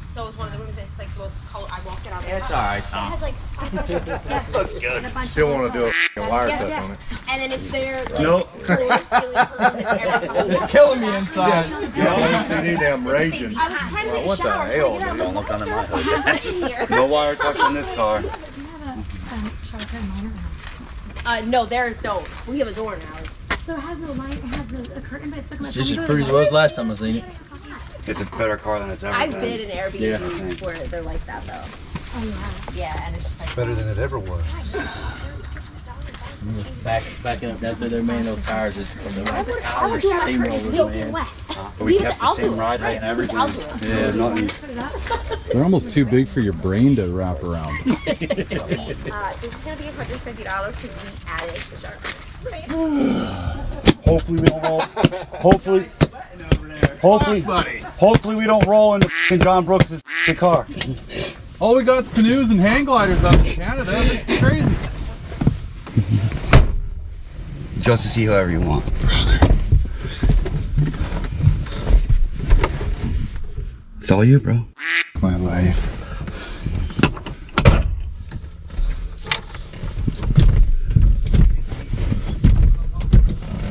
So it's one of the rooms that's like the most color. I walked it out. It's alright, Tom. It has like yes. Looks good. Still want to do a wire cut on it. And then it's there. Like, Nope. It's killing me inside. Yeah, you need them raging. I was trying to Well, take what a the shower. hell? Don't look under my hood. Here. No wire tucks in this car. No, there's no. We have a door now. So it has no light, it has a curtain, but it's like It's just as pretty as it was last time I seen it. It's a better car than it's ever I've been. been in Airbnbs where they're like that though. Oh yeah. Yeah, and it's just like Better than it ever was. Backing up down through there, man, those tires just from the hour steamrollers, man. But we kept the same ride height and everything. Yeah. Nothing. They're almost too big for your brain to wrap around. this is gonna be $150 because we added the shark. Hopefully we don't roll. Hopefully we don't roll into John Brooks' car. All we got's canoes and hang gliders out in Canada. This is crazy. Just to see whoever you want. It's all you, bro. My life.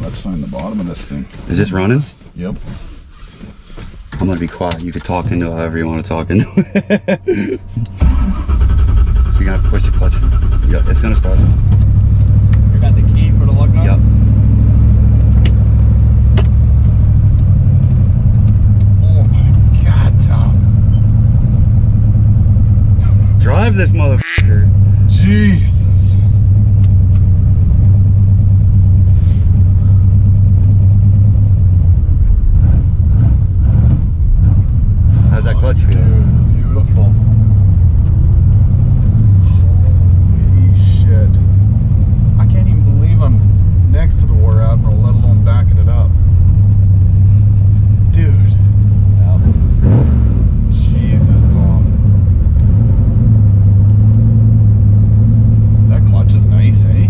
Let's find the bottom of this thing. Is this running? Yep. I'm gonna be quiet. You can talk into it however you want to talk into it. So you're gonna have to push the clutch. Yep, it's gonna start. You got the key for the lug nut? Yep. Oh my God, Tom. Drive this motherfucker. Jesus. How's that clutch feel? Dude, beautiful. Holy shit. I can't even believe I'm next to the War Admiral, let alone backing it up. Dude. Jesus, Tom. That clutch is nice, eh?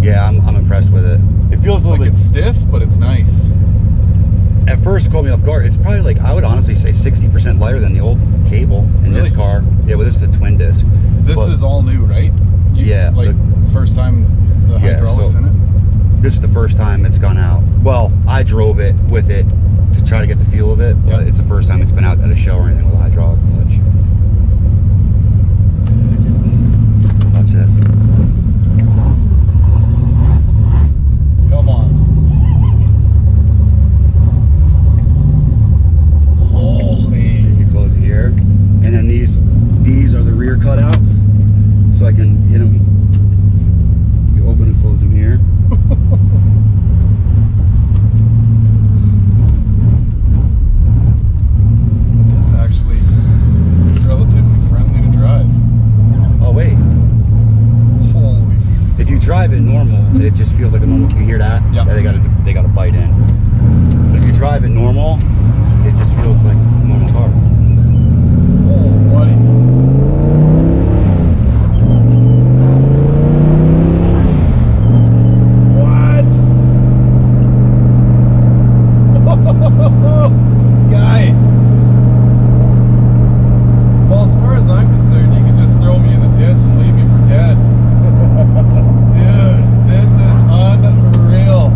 Yeah, I'm impressed with it. It feels a little Like bit. it's stiff, but it's nice. At first, it caught me off guard. It's probably like, I would honestly say 60% lighter than the old cable in this Really? car. Yeah, well, this is a twin disc. This But is all new, right? Yeah, Like first time the Yeah, hydraulics so- in it? This is the first time it's gone out. Well, I drove it with it to try to get the feel of it, but Yep. it's the first time it's been out at a show or anything with a hydraulic clutch. So watch this. Come on. Holy. You close it here, and then these are the rear cutouts, so I can hit them. You open and close them here. It's actually relatively friendly to drive. Oh wait, Holy if you drive it normal, it just feels like a normal. You hear that? Yeah. Yeah, they got to bite in. But if you drive it normal, it just feels like a normal car. oh, buddy. What? Guy. Well, as far as I'm concerned, you can just throw me in the ditch and leave me for dead. Dude, this is unreal.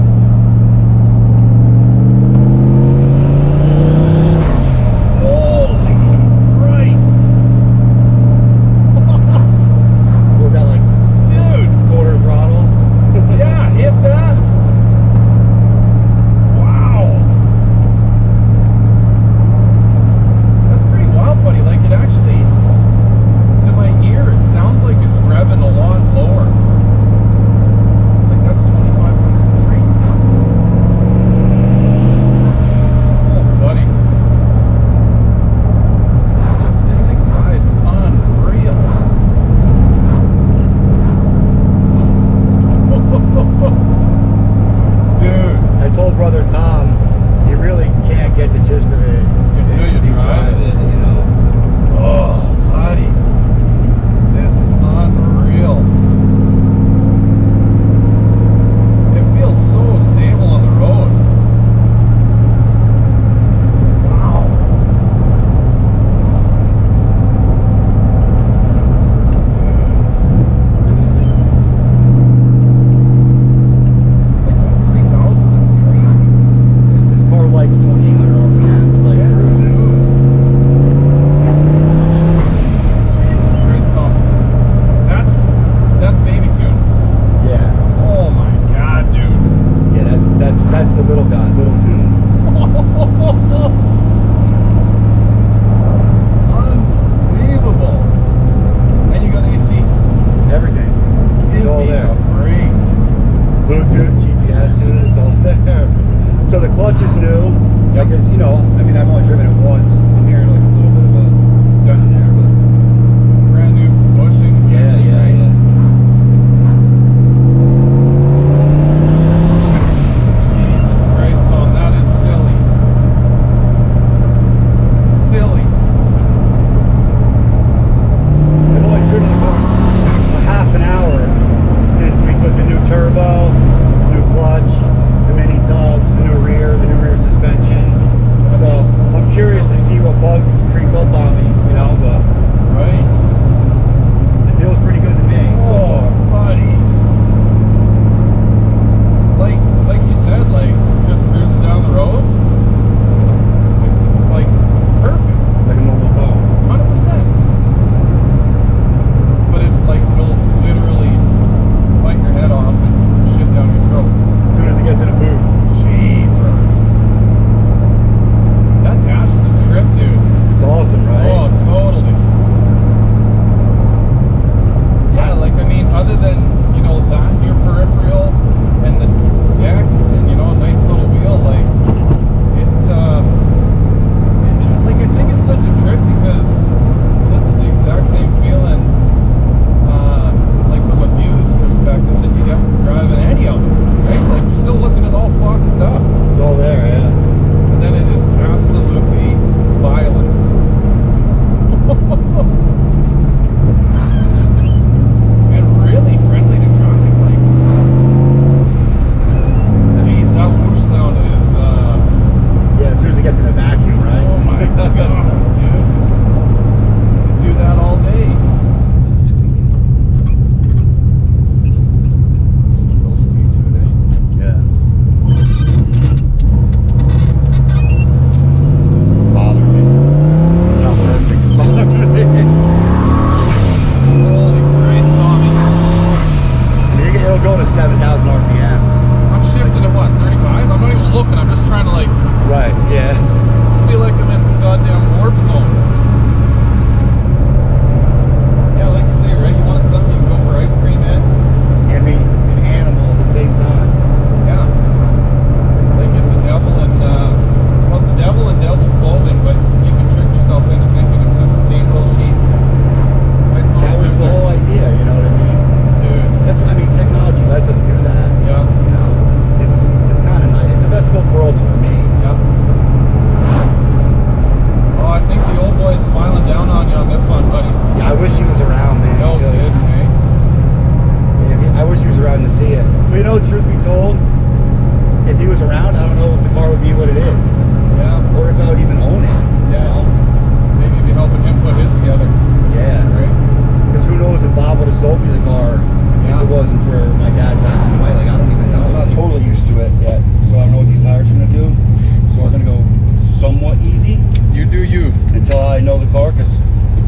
until I know the car, because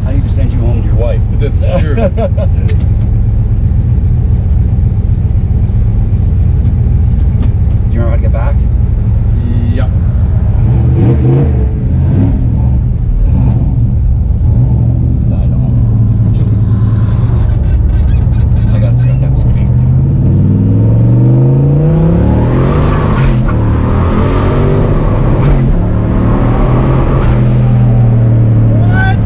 I need to send you home to your wife. This is true. Do you remember how to get back? Yeah. No, I don't. I gotta figure out that screen too. What?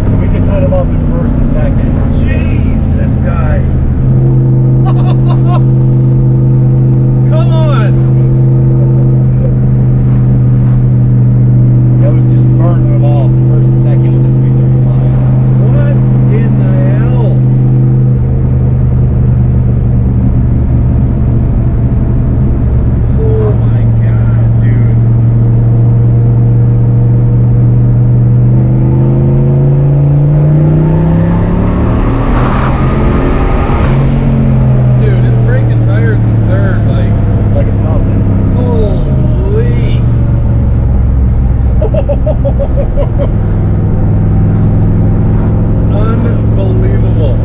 So we just had him up in first and second. Jeez, this guy. Come on. That was just burning them off in first and second with the 335. What in the hell? Oh my god, dude. Dude, it's breaking tires in third, Like it's nothing. holy. Unbelievable.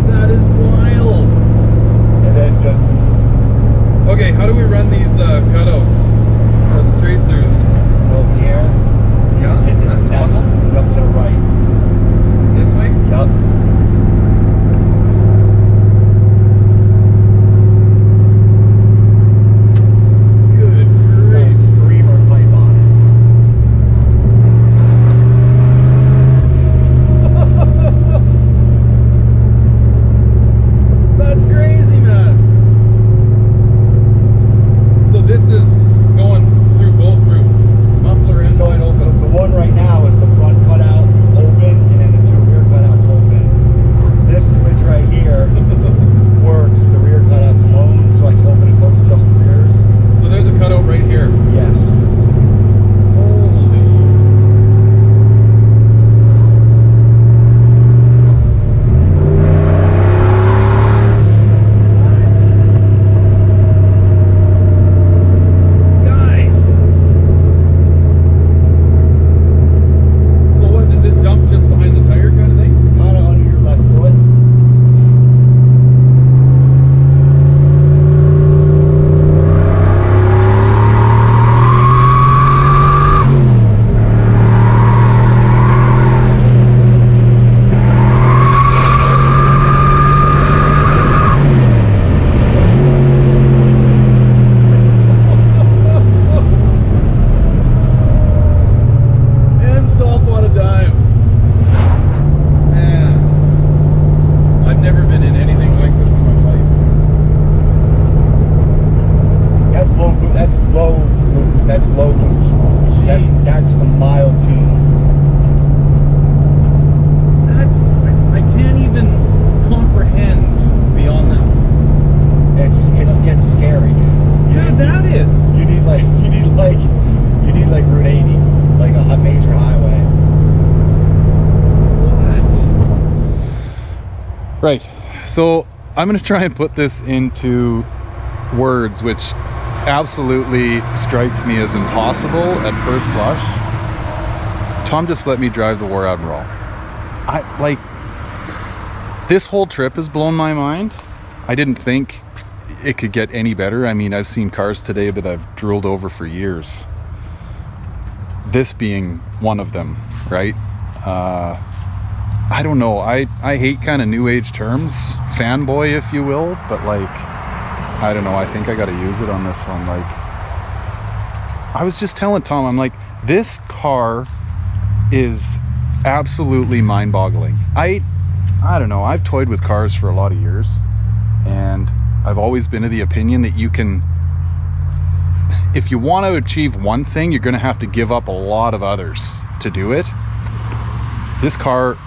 That is wild. And then just Okay, how do we run these cutouts for the straight throughs? so here, you just hit this, that's up to the right. This way? Yup. Good It's got a grief. screamer pipe on That's crazy, man. So this is going through both routes, muffler it. and So wide the open. one right now is the front cutout open, and then the two rear cutouts open. This switch right here works the rear cutouts alone, so I can open and close just the rears. So there's a cutout right here. Yes. Holy. Guy. So what, does it dump just behind the tire kind of thing? Kind of under your left foot. And stop on a dime. Man, I've never been in anything like this in my life. That's low boost. That's low boost. That's low boost. Jesus. That's the mild tune. That's, I can't even comprehend beyond that. It gets scary, dude. Dude, that is. You need like Route 80, like a major highway. What? Right. So I'm going to try and put this into words, which absolutely strikes me as impossible at first blush. Tom just let me drive the War Admiral. This whole trip has blown my mind. I didn't think it could get any better. I mean, I've seen cars today that I've drooled over for years. This being one of them, right? I don't know. I hate kind of new age terms, fanboy, if you will, but I don't know. I think I got to use it on this one. I was just telling Tom, I'm like, this car is absolutely mind-boggling. I don't know. I've toyed with cars for a lot of years, and I've always been of the opinion that you can, if you want to achieve one thing, you're going to have to give up a lot of others to do it. This car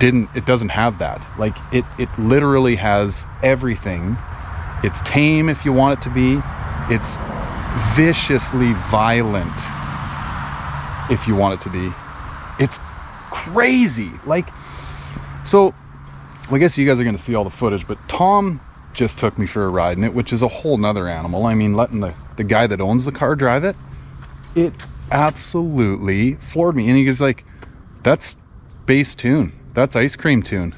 doesn't have that. It literally has everything. It's tame if you want it to be. It's viciously violent if you want it to be. It's crazy. So I guess you guys are going to see all the footage, but Tom just took me for a ride in it, which is a whole nother animal. I mean, letting the the guy that owns the car drive it, it absolutely floored me. And he goes like, that's bass tune, that's ice cream tune.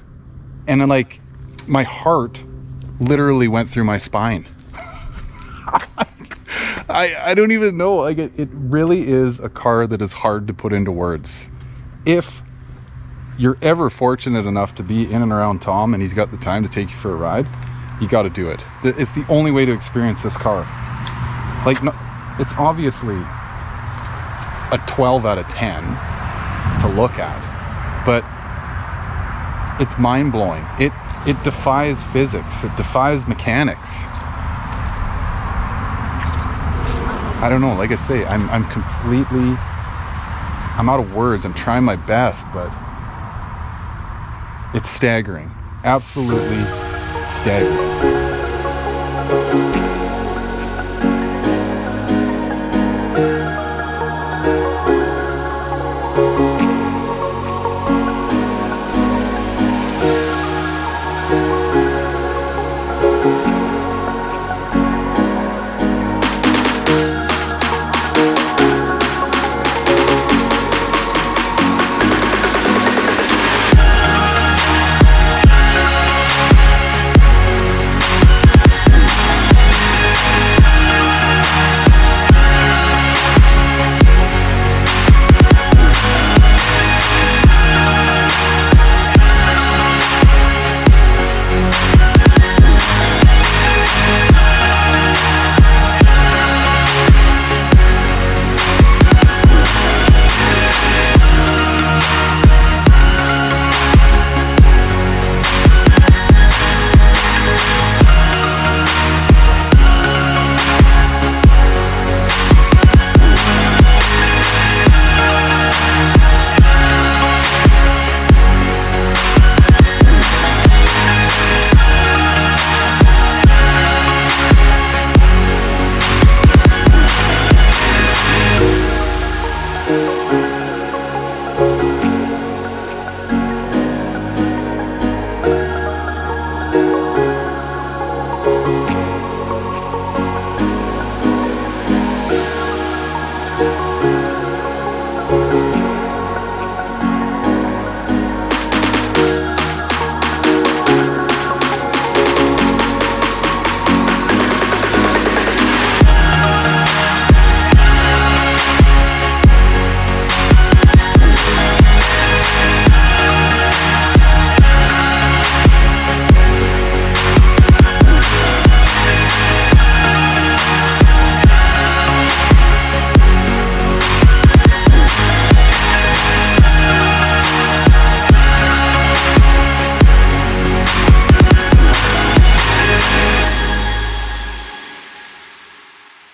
And then like my heart literally went through my spine. I don't even know, like it really is a car that is hard to put into words. If you're ever fortunate enough to be in and around Tom and he's got the time to take you for a ride, you got to do it. It's the only way to experience this car. Like, no, it's obviously a 12 out of 10 to look at, but it's mind-blowing. It defies physics. It defies mechanics. I don't know, like I say, I'm out of words. I'm trying my best, but it's staggering. Absolutely staggering.